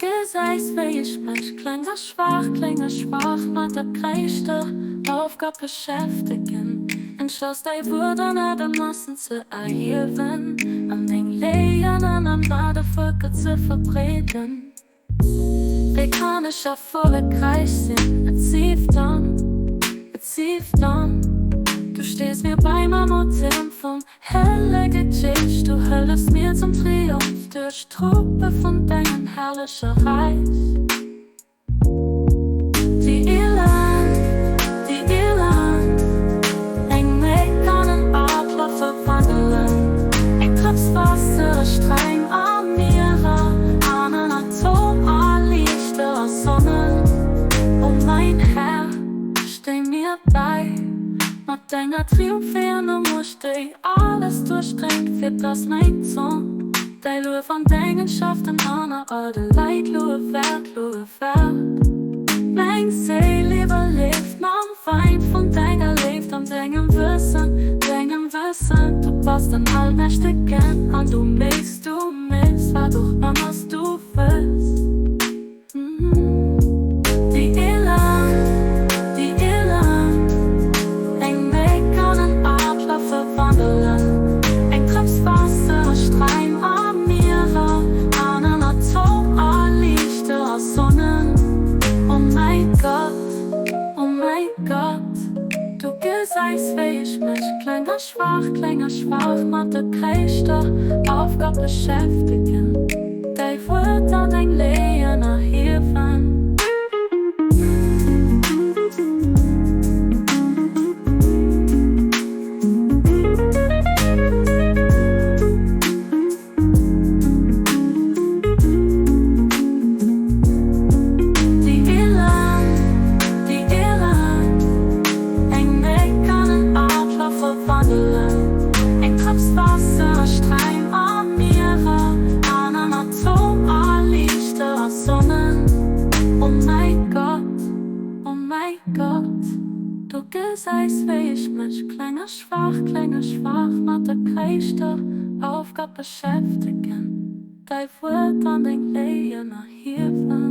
gesagt wie ich mich kleiner schwach, mit der größte Aufgabe beschäftigen. Und schaust die Würde nicht am Massen zu erheben, an den Lehren an der Völker zu verbreden. Wie kann ich erfolgreich sein? Es sieft dann. Du stehst mir bei meinem Motiv vom helle Geschichte. Du hältst mir zum Triumph durch Truppe von deinem herrlichen Reich. Die Irland, eng mich an einen Adler verwandeln. Ein Krebswasser, streng an mir, an einen Atom, an Lichter, Sonne. Oh mein Herr, steh mir bei. Mit deiner Triumphierende musst du alles durchdringen für das mein Sohn. Dein Lue von Dingen schafft in einer alte Leid, Lue wert. Mein Seele überlebt, mein Feind von deiner lebt am deinem Wissen. Du passt an Allmächtigen an, du misst, war doch immer, was du willst. Die Irland, eng mich an einen Adler verwandeln. Ein Krebswasser, Streim an mir, an einen Atom, an Lichter, Sonnen. Oh mein Gott, du gesagt wie ich mich kleiner schwach, mit der größte Aufgabe beschäftigen. Die wird an dein Leben erheben. Ein Krebswasser, Streim an mir, an einem Atom, an Lichter, Sonnen. Oh mein Gott, du gesagt wie ich mich kleiner schwach, mit der größten Aufgabe beschäftigen. Die wird an den Lehen erheben.